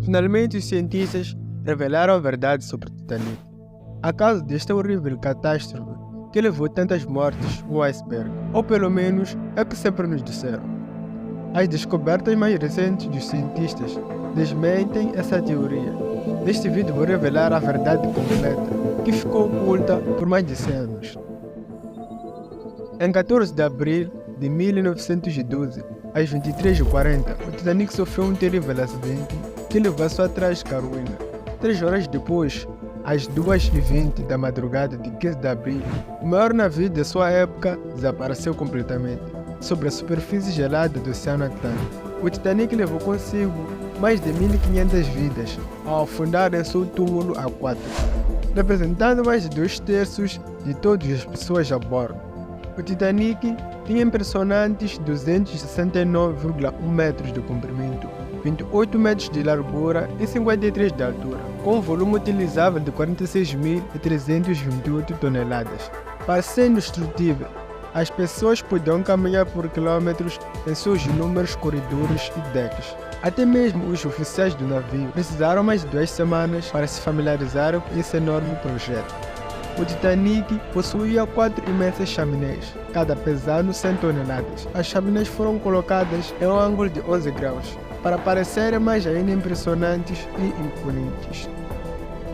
Finalmente, os cientistas revelaram a verdade sobre o Titanic. A causa desta horrível catástrofe que levou tantas mortes ao iceberg, ou pelo menos é o que sempre nos disseram. As descobertas mais recentes dos cientistas desmentem essa teoria. Neste vídeo vou revelar a verdade completa, que ficou oculta por mais de 100 anos. Em 14 de abril de 1912, às 23h40, o Titanic sofreu um terrível acidente que levou a sua trágica ruína. 3 horas depois, às 2h20 da madrugada de 15 de abril, o maior navio de sua época desapareceu completamente sobre a superfície gelada do Oceano Atlântico. O Titanic levou consigo mais de 1.500 vidas ao afundar em seu túmulo aquático, representando mais de 2/3 de todas as pessoas a bordo. O Titanic tinha impressionantes 269,1 metros de comprimento, 28 metros de largura e 53 de altura, com um volume utilizável de 46.328 toneladas. Para ser indestrutível, as pessoas podiam caminhar por quilômetros em seus inúmeros corredores e decks. Até mesmo os oficiais do navio precisaram mais de 2 semanas para se familiarizarem com esse enorme projeto. O Titanic possuía 4 imensas chaminés, cada pesando 100 toneladas. As chaminés foram colocadas em um ângulo de 11 graus, para parecerem mais ainda impressionantes e imponentes.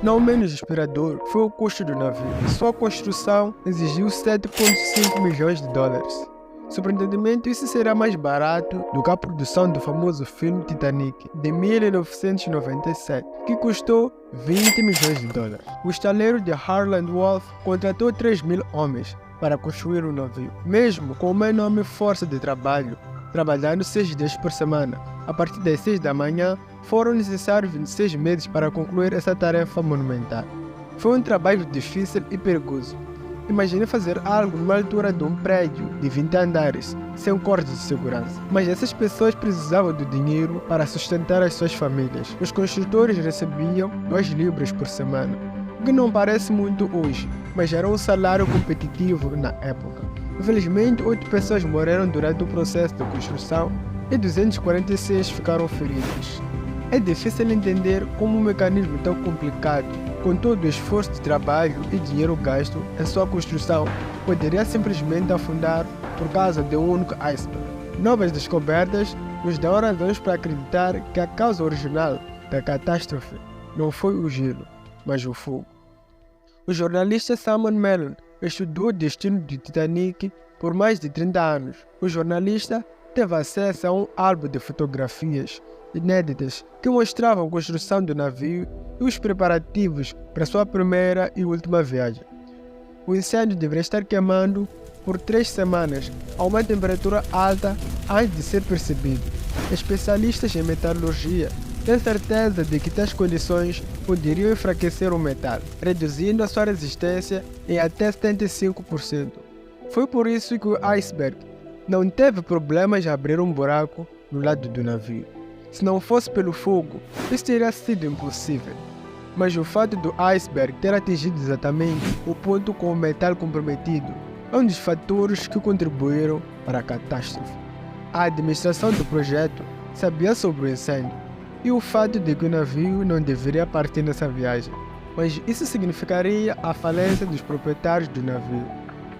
Não menos inspirador foi o custo do navio. Sua construção exigiu 7,5 milhões de dólares. Surpreendentemente, isso será mais barato do que a produção do famoso filme Titanic, de 1997, que custou 20 milhões de dólares. O estaleiro de Harland Wolff contratou 3.000 homens para construir o navio, mesmo com uma enorme força de trabalho, trabalhando 6 dias por semana. A partir das 6 da manhã, foram necessários 26 meses para concluir essa tarefa monumental. Foi um trabalho difícil e perigoso. Imagine fazer algo numa altura de um prédio de 20 andares, sem cortes de segurança. Mas essas pessoas precisavam do dinheiro para sustentar as suas famílias. Os construtores recebiam 2 libras por semana, o que não parece muito hoje, mas era um salário competitivo na época. Infelizmente, 8 pessoas morreram durante o processo de construção e 246 ficaram feridas. É difícil entender como um mecanismo tão complicado, com todo o esforço de trabalho e dinheiro gasto em sua construção, poderia simplesmente afundar por causa de um único iceberg. Novas descobertas nos dão razões para acreditar que a causa original da catástrofe não foi o gelo, mas o fogo. O jornalista Simon Mellon estudou o destino do Titanic por mais de 30 anos. O jornalista teve acesso a um álbum de fotografias inéditas que mostravam a construção do navio e os preparativos para sua primeira e última viagem. O incêndio deveria estar queimando por 3 semanas a uma temperatura alta antes de ser percebido. Especialistas em metalurgia têm certeza de que tais condições poderiam enfraquecer o metal, reduzindo a sua resistência em até 75%. Foi por isso que o iceberg não teve problemas de abrir um buraco no lado do navio. Se não fosse pelo fogo, isso teria sido impossível. Mas o fato do iceberg ter atingido exatamente o ponto com o metal comprometido é um dos fatores que contribuíram para a catástrofe. A administração do projeto sabia sobre o incêndio e o fato de que o navio não deveria partir nessa viagem, mas isso significaria a falência dos proprietários do navio.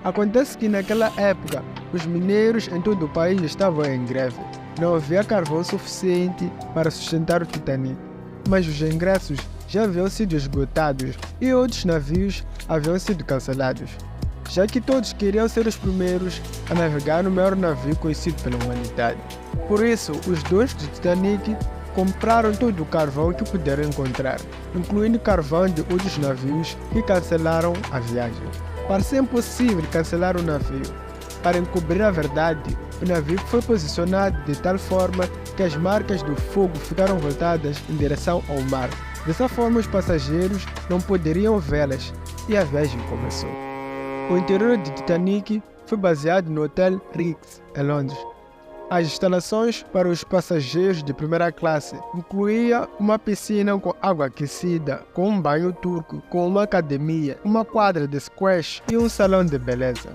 Acontece que naquela época, os mineiros em todo o país estavam em greve. Não havia carvão suficiente para sustentar o Titanic, mas os ingressos já haviam sido esgotados e outros navios haviam sido cancelados, já que todos queriam ser os primeiros a navegar no maior navio conhecido pela humanidade. Por isso, os donos do Titanic compraram todo o carvão que puderam encontrar, incluindo carvão de outros navios que cancelaram a viagem. Para ser impossível cancelar o navio, para encobrir a verdade, o navio foi posicionado de tal forma que as marcas do fogo ficaram voltadas em direção ao mar. Dessa forma, os passageiros não poderiam vê-las e a viagem começou. O interior do Titanic foi baseado no Hotel Ritz, em Londres. As instalações para os passageiros de primeira classe incluíam uma piscina com água aquecida, com um banho turco, com uma academia, uma quadra de squash e um salão de beleza.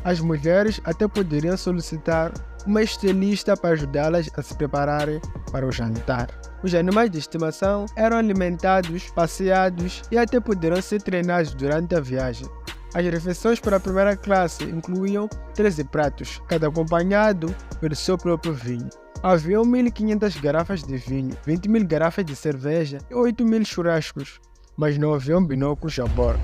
As mulheres até poderiam solicitar uma estilista para ajudá-las a se prepararem para o jantar. Os animais de estimação eram alimentados, passeados e até poderão ser treinados durante a viagem. As refeições para a primeira classe incluíam 13 pratos, cada acompanhado pelo seu próprio vinho. Havia 1.500 garrafas de vinho, 20.000 garrafas de cerveja e 8.000 churrascos, mas não haviam binóculos a bordo.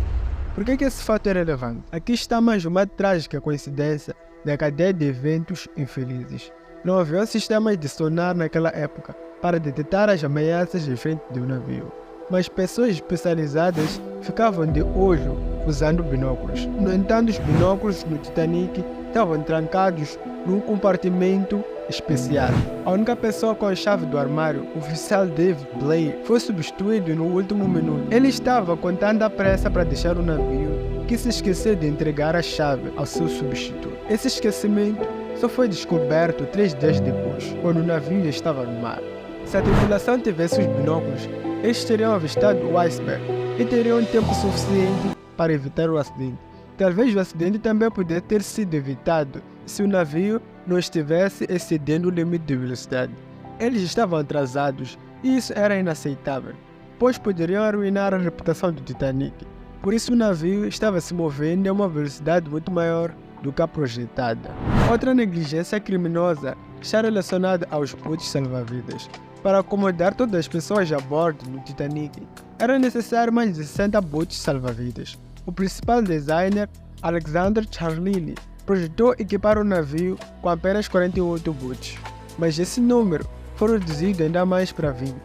Por que esse fato é relevante? Aqui está mais uma trágica coincidência da cadeia de eventos infelizes. Não havia sistemas de sonar naquela época para detectar as ameaças de frente do navio, mas pessoas especializadas ficavam de olho usando binóculos. No entanto, os binóculos no Titanic estavam trancados num compartimento especial. A única pessoa com a chave do armário, o oficial Dave Blake, foi substituído no último minuto. Ele estava com tanta pressa para deixar o navio que se esqueceu de entregar a chave ao seu substituto. Esse esquecimento só foi descoberto 3 dias depois, quando o navio já estava no mar. Se a tripulação tivesse os binóculos, eles teriam avistado o iceberg e teriam tempo suficiente para evitar o acidente. Talvez o acidente também pudesse ter sido evitado se o navio não estivesse excedendo o limite de velocidade. Eles estavam atrasados e isso era inaceitável, pois poderiam arruinar a reputação do Titanic. Por isso o navio estava se movendo a uma velocidade muito maior do que a projetada. Outra negligência criminosa está relacionada aos botes salva-vidas. Para acomodar todas as pessoas a bordo no Titanic, era necessário mais de 60 botes salva-vidas. O principal designer, Alexander Charlini, projetou equipar o navio com apenas 48 botes, mas esse número foi reduzido ainda mais para 20.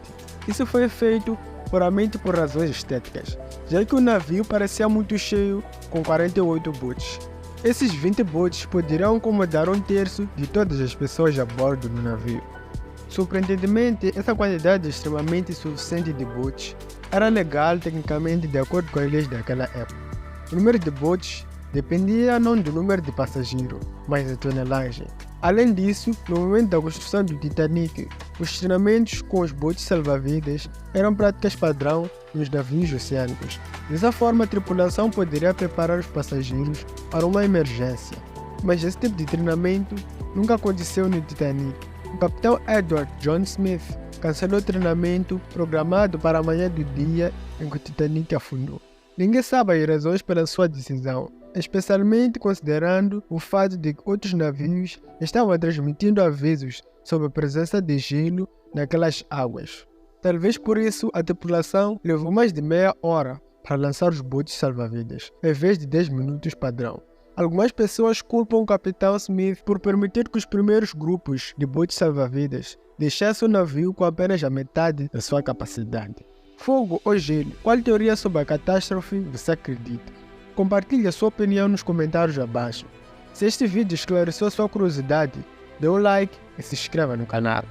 Isso foi feito puramente por razões estéticas, já que o navio parecia muito cheio com 48 botes. Esses 20 botes poderiam acomodar 1/3 de todas as pessoas a bordo do navio. Surpreendentemente, essa quantidade extremamente insuficiente de botes era legal tecnicamente de acordo com as leis daquela época. O número de botes dependia não do número de passageiros, mas da tonelagem. Além disso, no momento da construção do Titanic, os treinamentos com os botes salva-vidas eram práticas padrão nos navios oceânicos. Dessa forma, a tripulação poderia preparar os passageiros para uma emergência. Mas esse tipo de treinamento nunca aconteceu no Titanic. O capitão Edward John Smith cancelou o treinamento programado para a manhã do dia em que o Titanic afundou. Ninguém sabe as razões pela sua decisão, especialmente considerando o fato de que outros navios estavam transmitindo avisos sobre a presença de gelo naquelas águas. Talvez por isso a tripulação levou mais de meia hora para lançar os botes salva-vidas, em vez de 10 minutos padrão. Algumas pessoas culpam o capitão Smith por permitir que os primeiros grupos de botes salva-vidas deixassem o navio com apenas a metade da sua capacidade. Fogo ou gelo? Qual teoria sobre a catástrofe você acredita? Compartilhe a sua opinião nos comentários abaixo. Se este vídeo esclareceu sua curiosidade, dê um like e se inscreva no canal.